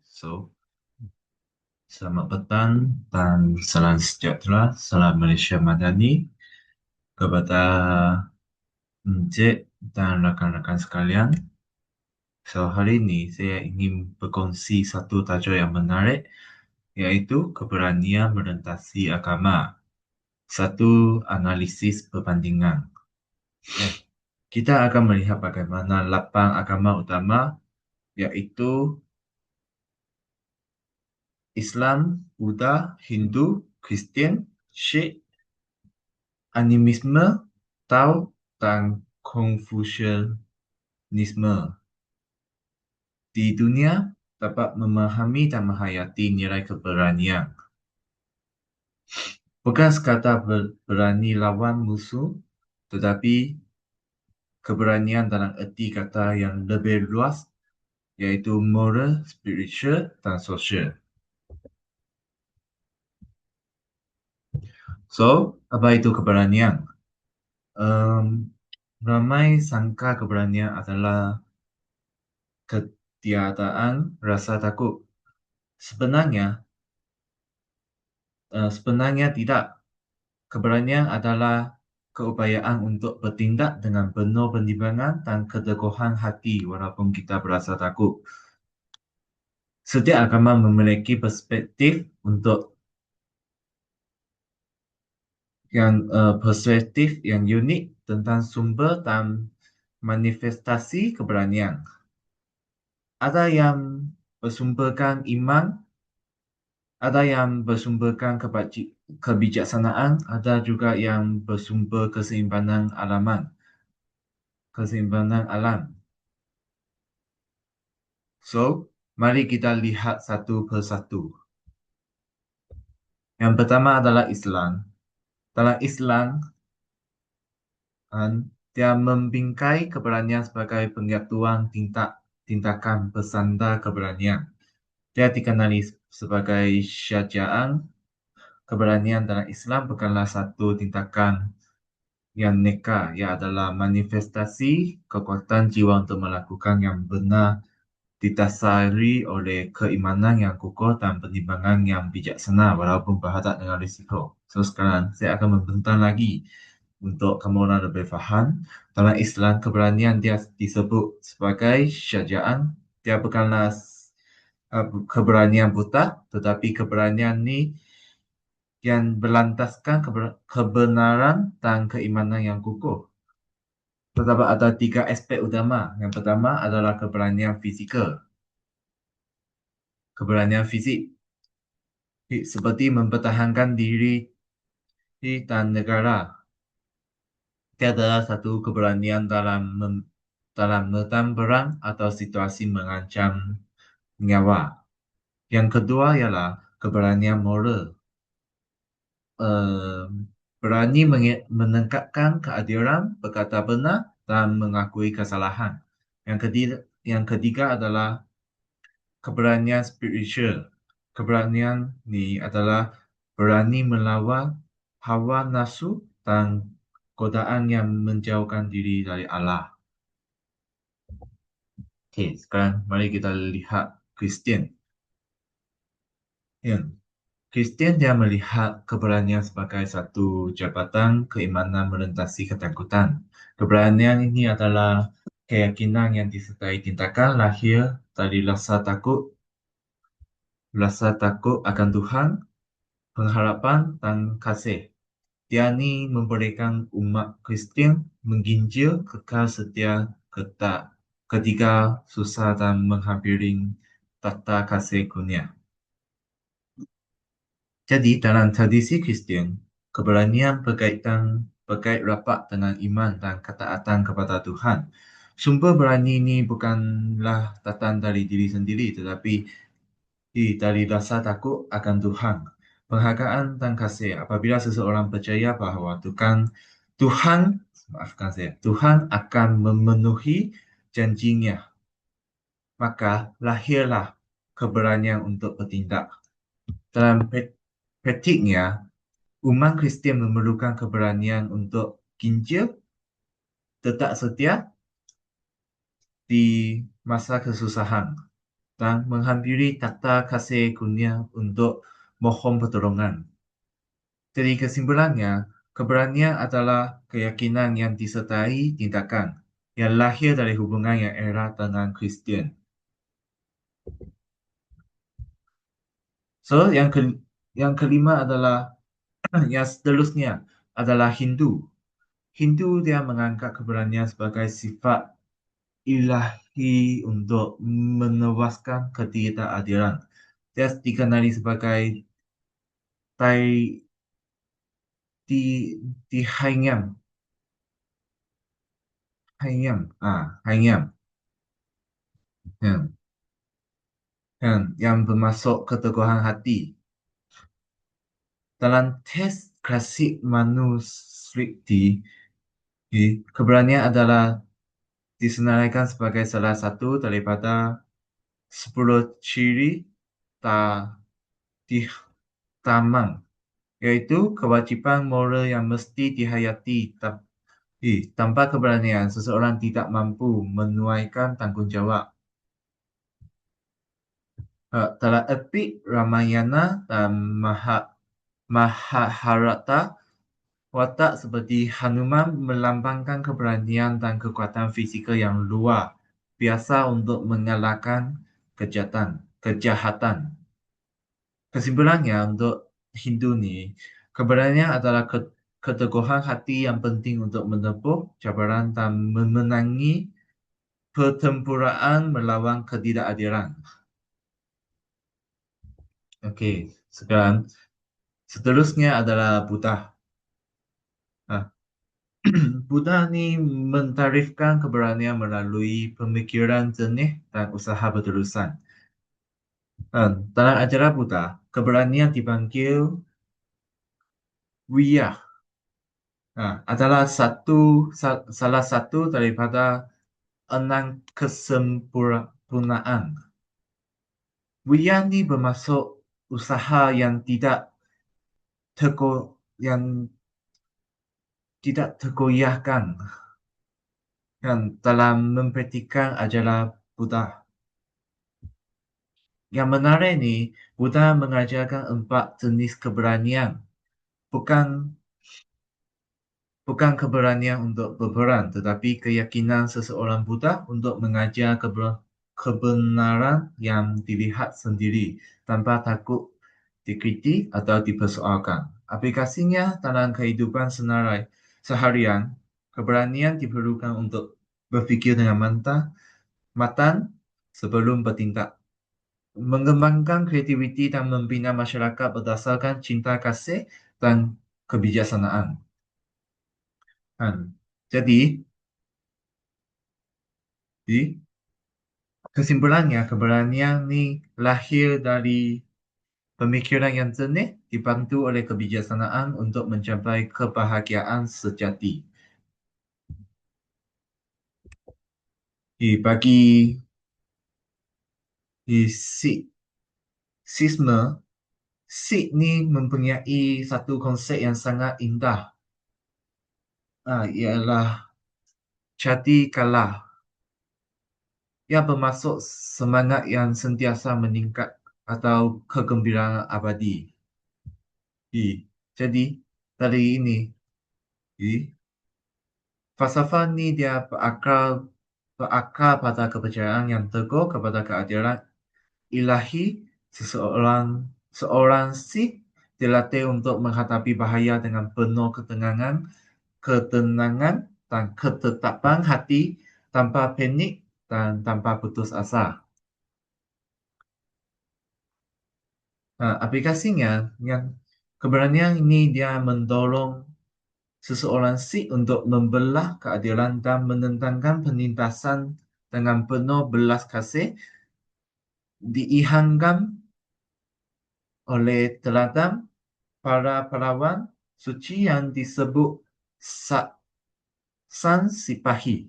So selamat petang dan salam sejahtera, salam Malaysia Madani kepada Encik dan rakan-rakan sekalian. So hari ini saya ingin berkongsi satu tajuk yang menarik, iaitu keberanian merentasi agama. Satu analisis perbandingan. Kita akan melihat bagaimana 8 agama utama, iaitu Islam, Buddha, Hindu, Kristian, Sikh, animisme, Tao, dan Confucianisme di dunia dapat memahami dan menghayati nilai keberanian. Bukan sekadar berani lawan musuh, tetapi keberanian dalam erti kata yang lebih luas, iaitu moral, spiritual, dan sosial. So, apa itu keberanian? Ramai sangka keberanian adalah ketiadaan rasa takut. Sebenarnya tidak. Keberanian adalah keupayaan untuk bertindak dengan penuh pertimbangan dan keteguhan hati walaupun kita berasa takut. Setiap agama memiliki perspektif yang unik tentang sumber dan manifestasi keberanian. Ada yang bersumberkan iman, ada yang bersumberkan kebijaksanaan, ada juga yang bersumber keseimbangan alam. So, mari kita lihat satu persatu. Yang pertama adalah Islam. Dalam Islam, dia membingkai keberanian sebagai penyatuan tindakan bersandar keberanian. Dia dikenali sebagai syaja'an. Keberanian dalam Islam bukanlah satu tindakan yang neka, ia adalah manifestasi kekuatan jiwa untuk melakukan yang benar, didasari oleh keimanan yang kukuh dan pertimbangan yang bijaksana walaupun berhadap dengan risiko. So sekarang saya akan membentang lagi untuk kamu orang lebih faham. Dalam Islam, keberanian dia disebut sebagai syaja'an. Dia bukanlah keberanian buta, tetapi keberanian ni yang berlandaskan kebenaran dan keimanan yang kukuh. Terdapat ada 3 aspek utama. Yang pertama adalah keberanian fizikal. Keberanian fisik seperti mempertahankan diri dan negara. Dia adalah satu keberanian dalam medan perang atau situasi mengancam nyawa. Yang kedua ialah keberanian moral. Berani menegakkan keadilan, berkata benar dan mengakui kesalahan. Yang ketiga adalah keberanian spiritual. Keberanian ni adalah berani melawan hawa nafsu dan godaan yang menjauhkan diri dari Allah. Okey, sekarang mari kita lihat Kristian. Kristian dia melihat keberanian sebagai satu jabatan keimanan melintasi ketakutan. Keberanian ini adalah keyakinan yang disertai tindakan lahir dari rasa takut akan Tuhan, pengharapan dan kasih. Dia ini memberikan umat Kristian mengginjil kekal setia ketika susah dan menghampiri tata kasih kurnia. Jadi dalam tradisi Kristian, keberanian berkait rapat dengan iman dan ketaatan kepada Tuhan. Sumber berani ini bukanlah datang dari diri sendiri, tetapi dari rasa takut akan Tuhan, penghargaan dan kasih. Apabila seseorang percaya bahawa Tuhan akan memenuhi janjinya, maka lahirlah keberanian untuk bertindak. Dalam praktiknya, umat Kristian memerlukan keberanian untuk ginjil, tetap setia di masa kesusahan. dan menghampiri takhta kasih kurnia untuk mohon pertolongan. Jadi kesimpulannya, keberanian adalah keyakinan yang disertai tindakan yang lahir dari hubungan yang erat dengan Kristian. So, yang kelima adalah yang seterusnya adalah Hindu. Hindu dia menganggap keberanian sebagai sifat ilahi untuk menewaskan ketidakadilan. Dia dikenali sebagai Tai di di Hainyam, Hainyam, ya, yang bermasuk keteguhan hati. Dalam teks klasik manuskripsi, keberanian adalah disenaraikan sebagai salah satu daripada 10 ciri ta di tamang, yaitu kewajiban moral yang mesti dihayati. Tanpa keberanian, seseorang tidak mampu menunaikan tanggungjawab. Dalam epik Ramayana dan Mahabharata, watak seperti Hanuman melambangkan keberanian dan kekuatan fizikal yang luar biasa untuk mengalahkan kejahatan. Kesimpulannya, untuk Hindu ni, keberanian adalah keteguhan hati yang penting untuk menempuh cabaran dan memenangi pertempuran melawan ketidakadilan. Okey, sekarang seterusnya adalah Buddha. Ah, Buddha ni mentarifkan keberanian melalui pemikiran jernih dan usaha berterusan. Dalam ajaran Buddha, keberanian dipanggil Wiyah. Adalah salah satu daripada 6 kesempurnaan. Wiyah ni bermaksud usaha yang tidak tergoyahkan dalam mempraktikkan ajaran Buddha. Yang menarik ni, Buddha mengajarkan 4 jenis keberanian, bukan bukan keberanian untuk berperang, tetapi keyakinan seseorang Buddha untuk mengajar kebenaran yang dilihat sendiri tanpa takut dikritik atau dipersoalkan. Aplikasinya dalam kehidupan seharian, keberanian diperlukan untuk berfikir dengan matang sebelum bertindak, mengembangkan kreativiti dan membina masyarakat berdasarkan cinta kasih dan kebijaksanaan. Jadi, kesimpulannya, keberanian ni lahir dari pemikiran yang jernih dibantu oleh kebijaksanaan untuk mencapai kebahagiaan sejati. Bagi Sikhisme, Sikh ni mempunyai satu konsep yang sangat indah, ialah Chati Kala, yang bermaksud semangat yang sentiasa meningkat atau kegembiraan abadi. Jadi, dari ini, falsafah ni dia berakar pada kepercayaan yang teguh kepada keadilan ilahi. Seorang Sikh dilatih untuk menghadapi bahaya dengan penuh ketenangan dan ketetapan hati, tanpa panik dan tanpa putus asa. Aplikasinya, yang keberanian ini dia mendorong seseorang Sikh untuk membelah keadilan dan menentangkan penindasan dengan penuh belas kasih, diilhamkan oleh teladan para pahlawan suci yang disebut San Sipahi.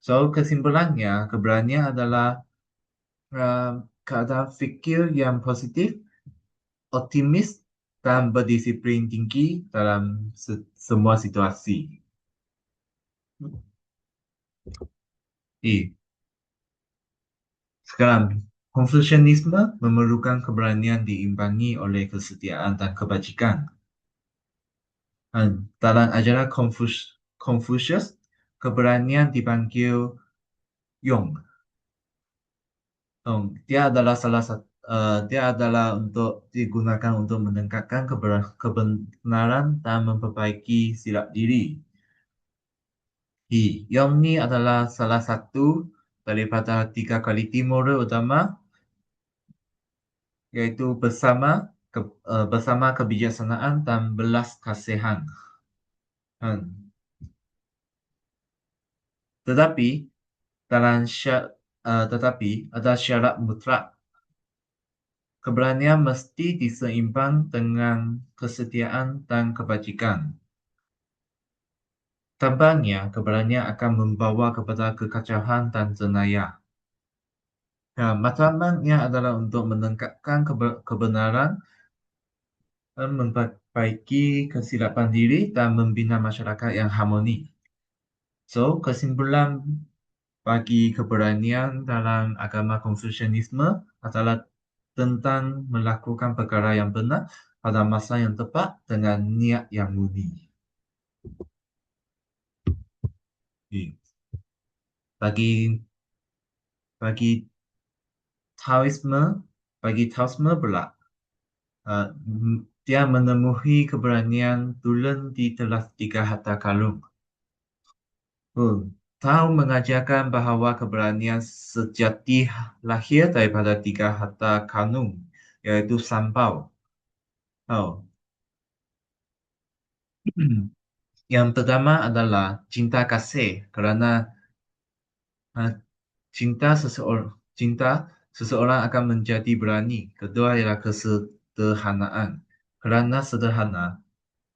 So, kesimpulannya, keberanian adalah keadaan fikir yang positif, optimis, dan berdisiplin tinggi dalam semua situasi. Sekarang, Konfusianisme memerlukan keberanian diimbangi oleh kesetiaan dan kebajikan. Dalam ajaran Confucius, keberanian dipanggil Yong. Dia adalah dia adalah untuk digunakan untuk meningkatkan kebenaran dan memperbaiki silap diri. Yong ni adalah salah satu daripada tiga kualiti moral utama, yaitu bersama kebijaksanaan dan belas kasihan. Hmm. Tetapi tetapi ada syarat mutlak. Keberanian mesti diseimbang dengan kesetiaan dan kebajikan. Tanpanya, keberanian akan membawa kepada kekacauan dan jenayah. Ya, matlamatnya adalah untuk menegakkan kebenaran dan memperbaiki kesilapan diri dan membina masyarakat yang harmoni. So, kesimpulan bagi keberanian dalam agama Konfusianisme adalah tentang melakukan perkara yang benar pada masa yang tepat dengan niat yang murni. Hmm. Bagi bagi Taoisme, bagi Taoisme pula, dia menemui keberanian tulen di telah tiga harta karun. Tao mengajarkan bahawa keberanian sejati lahir daripada tiga harta karun, yaitu sampau. Yang pertama adalah cinta kasih, kerana uh, cinta seseorang akan menjadi berani. Kedua ialah kesederhanaan. Kerana sederhana,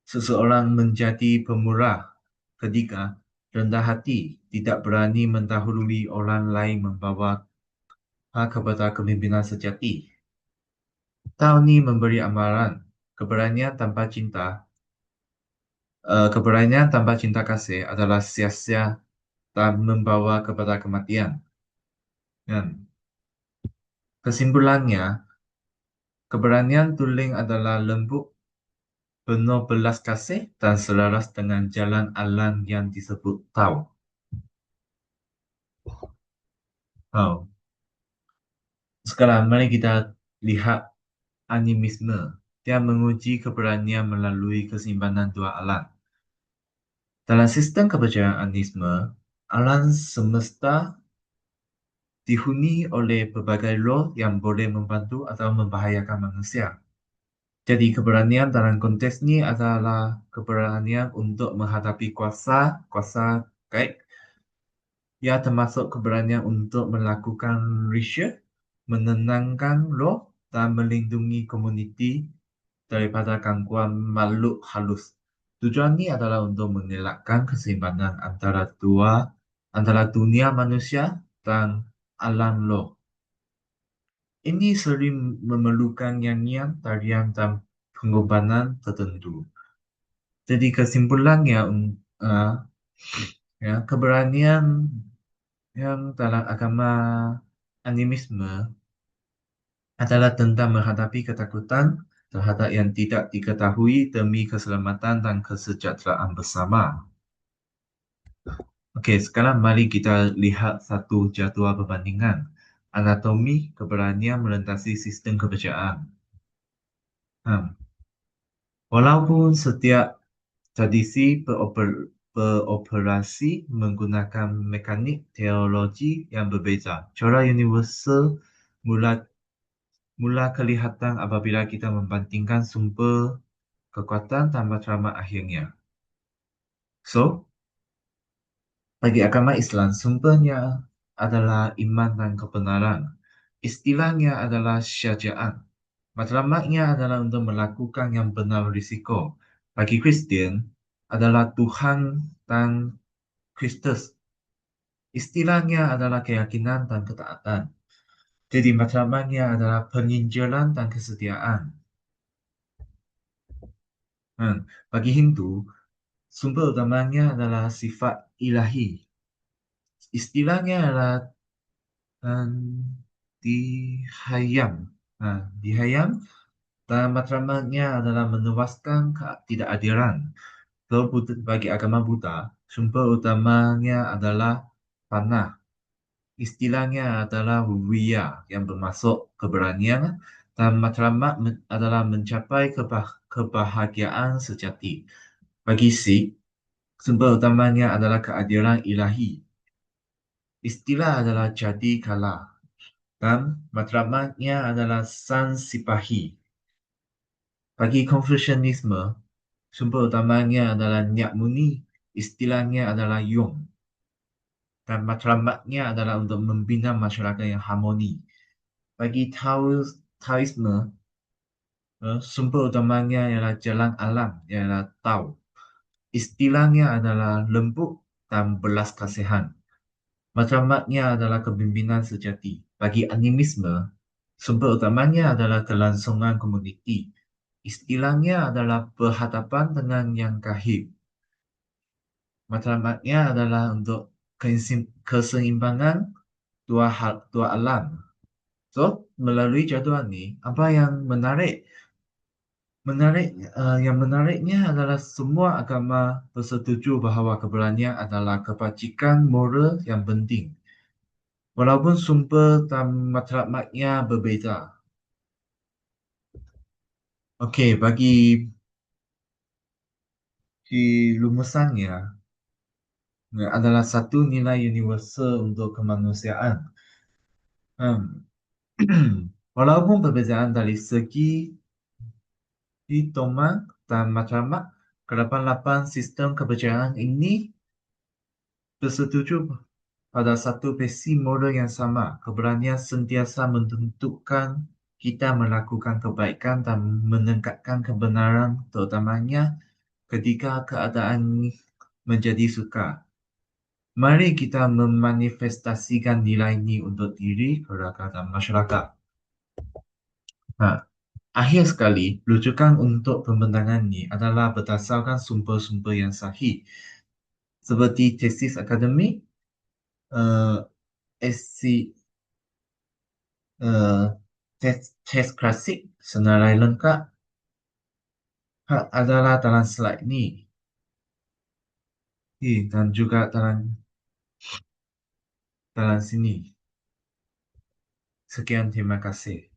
seseorang menjadi pemurah. Ketiga, rendah hati, tidak berani mendahului orang lain membawa kepada kepimpinan sejati. Tao ni memberi amaran, keberanian tanpa cinta, keberanian tanpa cinta kasih adalah sia-sia dan membawa kepada kematian. Dan kesimpulannya, keberanian tulen adalah lembut, penuh belas kasih dan selaras dengan jalan alam yang disebut Tao. Oh. Sekarang mari kita lihat animisme. Dia menguji keberanian melalui keseimbangan dua alam. Dalam sistem kepercayaan animisme, alam semesta dihuni oleh berbagai roh yang boleh membantu atau membahayakan manusia. Jadi keberanian dalam konteks ini adalah keberanian untuk menghadapi kuasa gaib. Ia termasuk keberanian untuk melakukan riset, menenangkan roh dan melindungi komuniti daripada gangguan makhluk halus. Tujuan ini adalah untuk mengelakkan keseimbangan antara dunia manusia dan alam roh. Ini sering memerlukan nyanyian, tarian, dan pengorbanan tertentu. Jadi kesimpulannya, uh, ya, keberanian yang dalam agama animisme adalah tentang menghadapi ketakutan terhadap yang tidak diketahui demi keselamatan dan kesejahteraan bersama. Okey, sekarang mari kita lihat satu jadual perbandingan. Anatomi keberanian melintasi sistem kepercayaan. Walaupun setiap tradisi beroperasi menggunakan mekanik teologi yang berbeza, cara universal mula mula kelihatan apabila kita membandingkan sumber kekuatan dan matlamat akhirnya. So, bagi agama Islam, sumbernya adalah iman dan kebenaran. Istilahnya adalah syaja'at. Matlamatnya adalah untuk melakukan yang benar risiko. Bagi Kristian, adalah Tuhan dan Kristus. Istilahnya adalah keyakinan dan ketaatan. Jadi matlamatnya adalah penginjilan dan kesetiaan. Bagi Hindu, sumber utamanya adalah sifat ilahi. Istilahnya adalah Dihayam. Dihayam dan matlamatnya adalah menewaskan ketidakadilan. Kalau bagi agama Buddha, sumber utamanya adalah panah. Istilahnya adalah wiya yang bermaksud keberanian dan matlamat adalah mencapai kebahagiaan sejati. Bagi Sikh, sumber utamanya adalah keadilan ilahi. Istilah adalah jadi kala dan matlamatnya adalah sang sipahi. Bagi Konfusianisme, sumber utamanya adalah niat murni, istilahnya adalah yong, dan matlamatnya adalah untuk membina masyarakat yang harmoni. Bagi Taoisme, sumber utamanya ialah jalan alam, ialah Tao. Istilahnya adalah lembut dan belas kasihan. Matlamatnya adalah kepimpinan sejati. Bagi animisme, sumber utamanya adalah kelangsungan komuniti. Istilahnya adalah berhadapan dengan yang gaib. Matlamatnya adalah untuk keseimbangan dua alam. So, melalui jadual ini, apa yang menarik? Yang menariknya adalah semua agama bersetuju bahawa keberanian adalah kebajikan moral yang penting. Walaupun sumber dan matlamatnya berbeza. Okey, bagi rumusannya adalah satu nilai universal untuk kemanusiaan. Hmm. Walaupun perbezaan dari segi hitungan dan matlamat, kedelapan sistem kepercayaan ini bersetuju pada satu basic model yang sama. Keberanian sentiasa menentukan kita melakukan kebaikan dan menegakkan kebenaran, terutamanya ketika keadaan menjadi sukar. Mari kita memanifestasikan nilai ini untuk diri, keluarga, dan masyarakat. Nah, akhir sekali, rujukan untuk pembentangan ini adalah berdasarkan sumber-sumber yang sahih, seperti tesis akademik, SC, eh, teks klasik, senarai lengkap, adalah dalam slide ini. Dan juga dalam sini. Sekian, terima kasih.